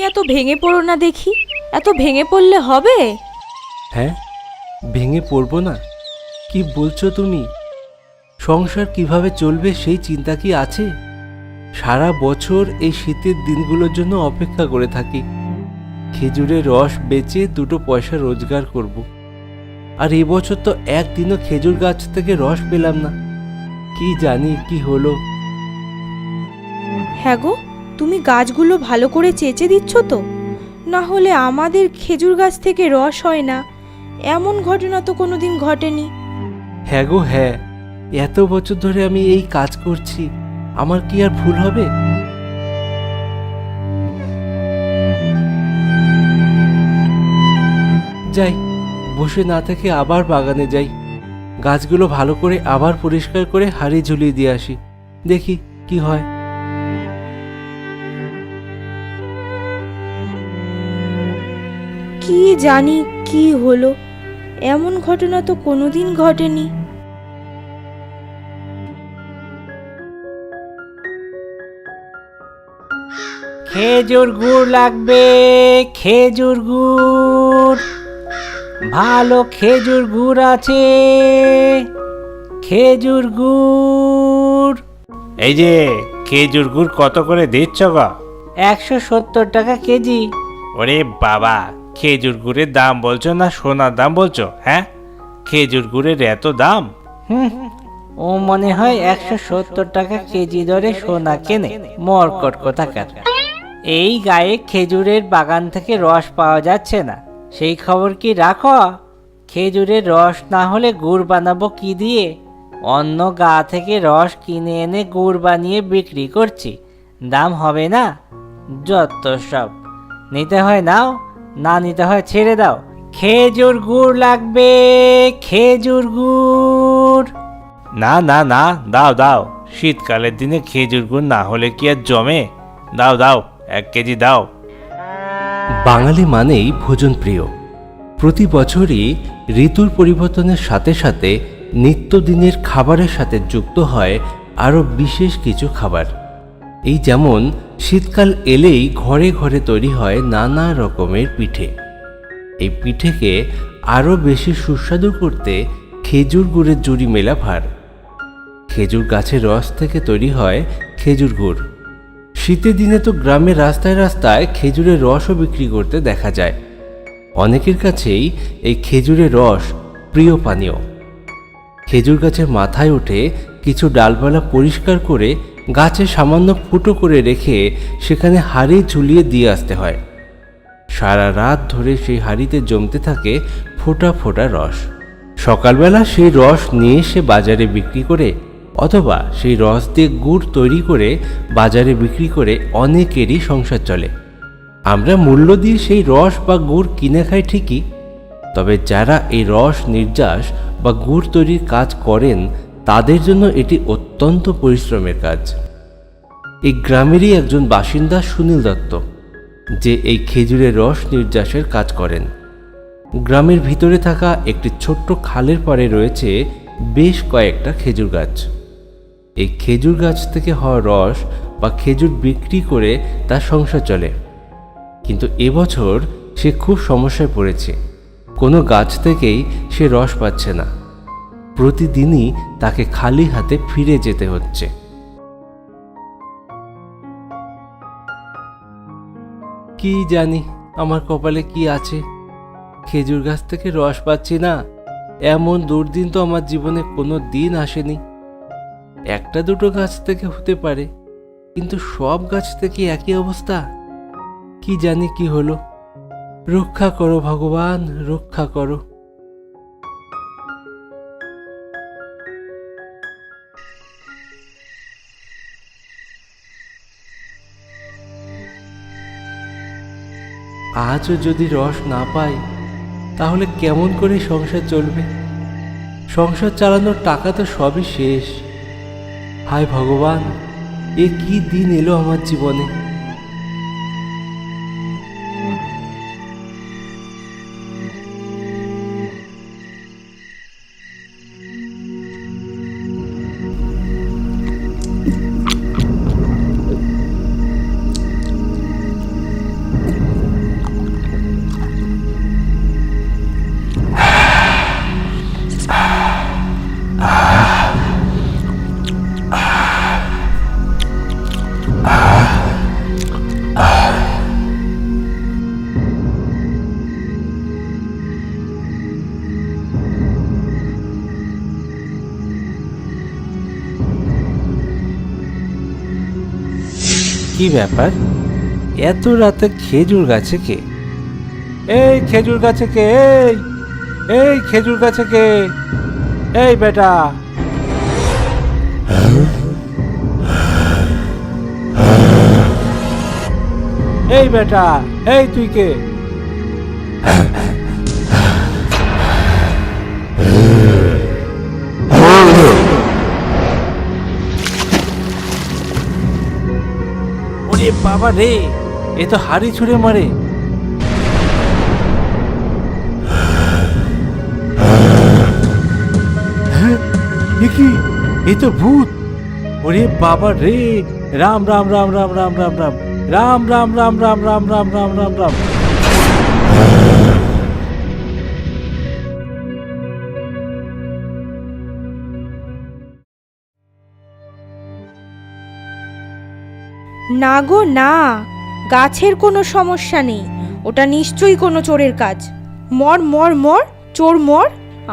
এত ভেঙে পড়ো না দেখি। এত ভেঙে পড়লে হবে? হ্যাঁ, ভেঙে পড়বো না? কি বলছো তুমি? সংসার কিভাবে চলবে সেই চিন্তা কি আছে? সারা বছর এই শীতের দিনগুলোর জন্য অপেক্ষা করে থাকি। খেজুরের রস বেচে দুটো পয়সা রোজগার করব। আর এবছর তো একদিনও খেজুর গাছ থেকে রস পেলাম না। কি জানি কি হলো। হ্যাঁ গো, তুমি গাছগুলো ভালো করে চেঁচে দিচ্ছ তো? না হলে আমাদের খেজুর গাছ থেকে রস হয় না, এমন ঘটনা তো কোনোদিন ঘটেনি। হ্যাঁ গো হ্যাঁ, এত বছর ধরে আমি এই কাজ করছি, আমার কি আর ভুল হবে? যাই, বসে না থেকে আবার বাগানে যাই। গাছগুলো ভালো করে আবার পরিষ্কার করে হাঁড়ি ঝুলিয়ে দিয়ে আসি, দেখি কি হয়। কি জানি কি হলো, এমন ঘটনা তো কোনোদিন ঘটেনি। খেজুর গুড় লাগবে, খেজুর গুড়। ভালো খেজুর গুড় আছে, খেজুর গুড়। এই যে খেজুর গুড় কত করে দিচ্ছ গো? 170 টাকা কেজি। ওরে বাবা, খেজুর গুড়ের দাম বলছো না সোনার দাম বলছো? হ্যাঁ, খেজুর গুড়ের এত দাম? ও মনে হয় 170 টাকা কেজি দরে সোনা কেনে, মরকট কোথাকার। এই গায়ে খেজুরের বাগান থেকে রস পাওয়া যাচ্ছে না, সেই খবর কি রাখো? খেজুরের রস না হলে গুড় বানাবো কি দিয়ে? অন্য গা থেকে রস কিনে এনে গুড় বানিয়ে বিক্রি করছি, দাম হবে না? যত সব, নিতে হয় নাও, না নিতে হয় ছেড়ে দাও। খেজুর গুড় লাগবে, খেজুর গুড়। না না না, দাও দাও, শীতকালের দিনে খেজুর গুড় না হলে কি আর জমে? দাও দাও, 1 কেজি দাও। বাঙালি মানেই ভোজন প্রিয়। প্রতি বছরই ঋতুর পরিবর্তনের সাথে সাথে নিত্যদিনের খাবারের সাথে যুক্ত হয় আরও বিশেষ কিছু খাবার। এই যেমন শীতকাল এলেই ঘরে ঘরে তৈরি হয় নানা রকমের পিঠে। এই পিঠেকে আরও বেশি সুস্বাদু করতে খেজুর গুড়ের জুড়ি মেলা ভার। খেজুর গাছের রস থেকে তৈরি হয় খেজুর গুড়। শীতের দিনে তো গ্রামের রাস্তায় রাস্তায় খেজুরের রসও বিক্রি করতে দেখা যায়। অনেকের কাছেই এই খেজুরের রস প্রিয় পানীয়। খেজুর গাছের মাথায় উঠে কিছু ডালপালা পরিষ্কার করে গাছে সামান্য ফুটো করে রেখে সেখানে হাঁড়ি ঝুলিয়ে দিয়ে আসতে হয়। সারা রাত ধরে সেই হাঁড়িতে জমতে থাকে ফোঁটা ফোঁটা রস। সকালবেলা সেই রস নিয়ে এসে বাজারে বিক্রি করে, অথবা সেই রস দিয়ে গুড় তৈরি করে বাজারে বিক্রি করে অনেকেরই সংসার চলে। আমরা মূল্য দিয়ে সেই রস বা গুড় কিনে খাই ঠিকই, তবে যারা এই রস নির্যাস বা গুড় তৈরির কাজ করেন তাদের জন্য এটি অত্যন্ত পরিশ্রমের কাজ। এই গ্রামেরই একজন বাসিন্দা সুনীল দত্ত, যে এই খেজুরের রস নির্যাসের কাজ করেন। গ্রামের ভিতরে থাকা একটি ছোট্ট খালের পাড়ে রয়েছে বেশ কয়েকটা খেজুর গাছ। এই খেজুর গাছ থেকে হওয়া রস বা খেজুর বিক্রি করে তার সংসার চলে। কিন্তু এবছর সে খুব সমস্যায় পড়েছে। কোনো গাছ থেকেই সে রস পাচ্ছে না। প্রতিদিনই তাকে খালি হাতে ফিরে যেতে হচ্ছে। কি জানি আমার কপালে কি আছে, খেজুর গাছ থেকে রস পাচ্ছি না। এমন দুর্দিন তো আমার জীবনে কোনো দিন আসেনি। একটা দুটো গাছ থেকে হতে পারে, কিন্তু সব গাছ থেকে একই অবস্থা। কি জানি কি হলো। রক্ষা করো ভগবান, রক্ষা করো। আজও যদি রস না পাই তাহলে কেমন করে সংসার চলবে? সংসার চালানোর টাকা তো সবই শেষ। হায় ভগবান, এ কি দিন এলো আমার জীবনে। কি ব্যাপার, এত রাতে খেজুর গাছে কে? এই খেজুর গাছে কে? এই খেজুর গাছে কে? এই বেটা, এই বেটা, এই তুই কে? ওরে বাবা রে, এ তো হাড়ি ছুঁড়ে মারে। হ্যাঁ, এ কি? এ তো ভূত। ওরে বাবা রে, রাম রাম রাম রাম রাম রাম রাম রাম রাম রাম রাম রাম রাম রাম রাম রাম। না গো না, গাছের কোনো সমস্যা নেই, ওটা নিশ্চয়ই কোনো চোরের কাজ। মর মর মর, চোর মর।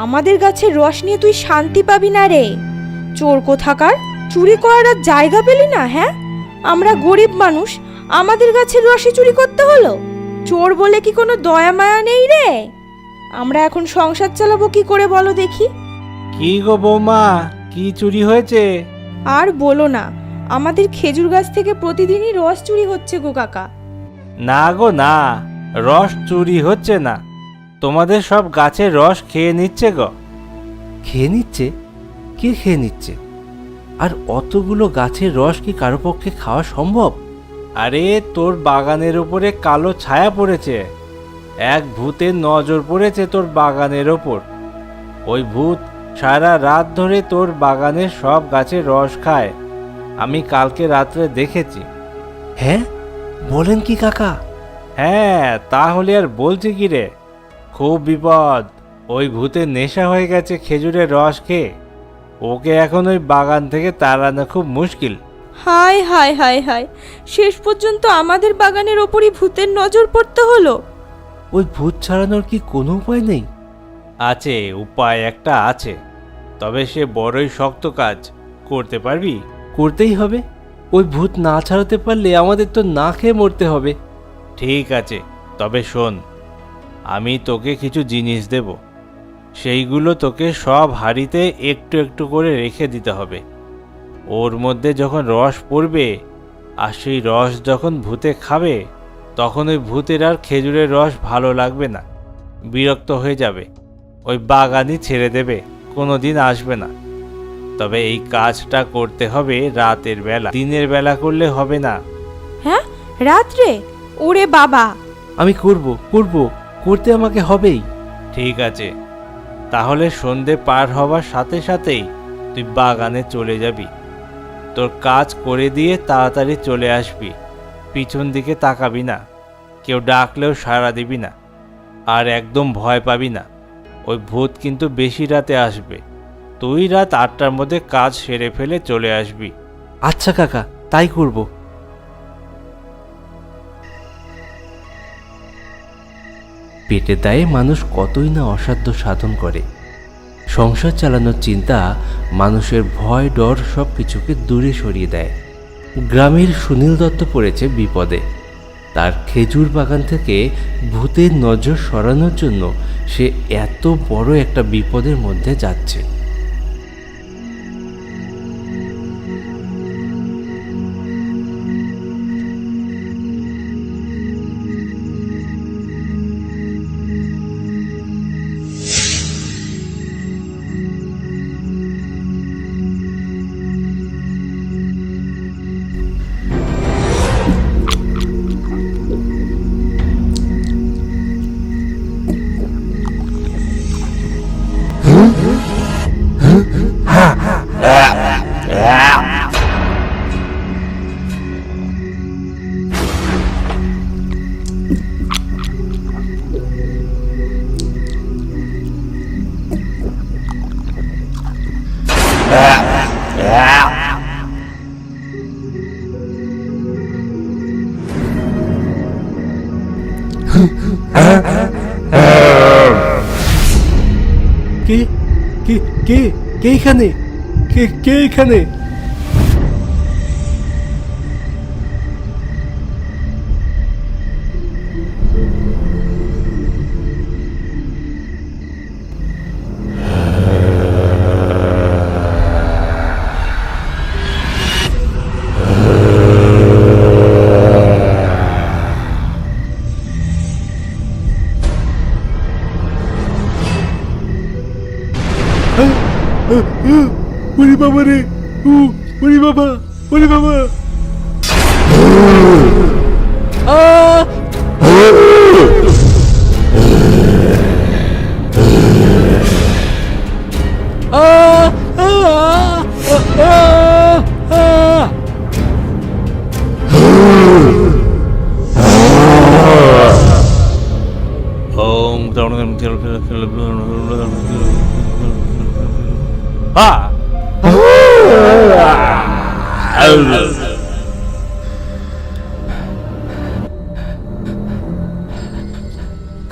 আমাদের গাছের রস নিয়ে তুই শান্তি পাবি না রে। চোর কোথাকার, চুরি করার আর জায়গা পেলি না? হ্যাঁ, আমরা গরিব মানুষ, আমাদের গাছের রসে চুরি করতে হলো? চোর বলে কি কোনো দয়া মায়া নেই রে? আমরা এখন সংসার চালাবো কি করে বলো দেখি? কি গো বৌমা, কি চুরি হয়েছে? আর বলো না, আমাদের খেজুর গাছ থেকে প্রতিদিনই রস চুরি হচ্ছে গো কাকা। না গো না, রস চুরি হচ্ছে না, তোমাদের সব গাছের রস খেয়ে নিচ্ছে গো। খেয়ে নিচ্ছে? কে খেয়ে নিচ্ছে? আর অতগুলো গাছের রস কি কারো পক্ষে খাওয়া সম্ভব? আরে তোর বাগানের উপরে কালো ছায়া পড়েছে, এক ভূতের নজর পড়েছে তোর বাগানের ওপর। ওই ভূত সারা রাত ধরে তোর বাগানের সব গাছের রস খায়, আমি কালকে রাত্রে দেখেছি। হ্যাঁ, বলেন কি কাকা? হ্যাঁ, তাহলে আর বলছি কি রে, খুব বিপদ। ওই ভূতের নেশা হয়ে গেছে খেজুরের রস খেয়ে, ওকে এখন ওই বাগান থেকে তাড়ানো খুব মুশকিল। হায় হায় হায় হায়, শেষ পর্যন্ত আমাদের বাগানের ওপরই ভূতের নজর পড়তে হলো। ওই ভূত ছাড়ানোর কি কোনো উপায় নেই? আছে, উপায় একটা আছে, তবে সে বড়ই শক্ত কাজ। করতে পারবি? করতেই হবে। ওই ভূত না ছাড়াতে পারলে আমাদের তো না খেয়ে মরতে হবে। ঠিক আছে, তবে শোন, আমি তোকে কিছু জিনিস দেব, সেইগুলো তোকে সব হাঁড়িতে একটু একটু করে রেখে দিতে হবে। ওর মধ্যে যখন রস পড়বে আর সেই রস যখন ভূতে খাবে, তখন ওই ভূতের আর খেজুরের রস ভালো লাগবে না, বিরক্ত হয়ে যাবে, ওই বাগানই ছেড়ে দেবে, কোনো দিন আসবে না। তবে এই কাজটা করতে হবে রাতের বেলা, দিনের বেলা করলে হবে না। হ্যাঁ, রাত্রে? ওরে বাবা! আমি করব, করতে আমাকে হবেই। ঠিক আছে, তাহলে সন্ধে পার হবার সাথে সাথেই তুই বাগানে চলে যাবি, তোর কাজ করে দিয়ে তাড়াতাড়ি চলে আসবি, পিছন দিকে তাকাবি না, কেউ ডাকলেও সাড়া দিবি না, আর একদম ভয় পাবি না। ওই ভূত কিন্তু বেশি রাতে আসবে, তুই রাত 8টার মধ্যে কাজ সেরে ফেলে চলে আসবি। আচ্ছা কাকা, তাই করব। পেটের দায়ে মানুষ কতই না অসাধ্য সাধন করে। সংসার চালানোর চিন্তা মানুষের ভয় ডর সব কিছুকে দূরে সরিয়ে দেয়। গ্রামের সুনীল দত্ত পড়েছে বিপদে। তার খেজুর বাগান থেকে ভূতের নজর সরানোর জন্য সে এত বড় একটা বিপদের মধ্যে যাচ্ছে। কে কে কে কে এখানে? কে কে এখানে? বাবা রে, ওরে বাবা, ওরে বাবা।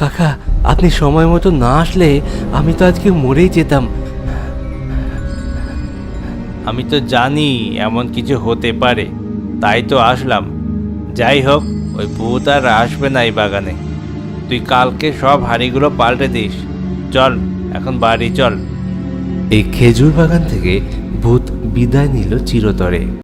কাকা, আপনি সময় মতো না আসলে আমি তো আজকে মরেই যেতাম। আমি তো জানি এমন কিছু হতে পারে, তাই তো আসলাম। যাই হোক, ওই ভূত আর আসবে না এই বাগানে। তুই কালকে সব হাঁড়িগুলো পাল্টে দিস। চল এখন বাড়ি চল। এই খেজুর বাগান থেকে ভূত বিদায় নিল চিরতরে।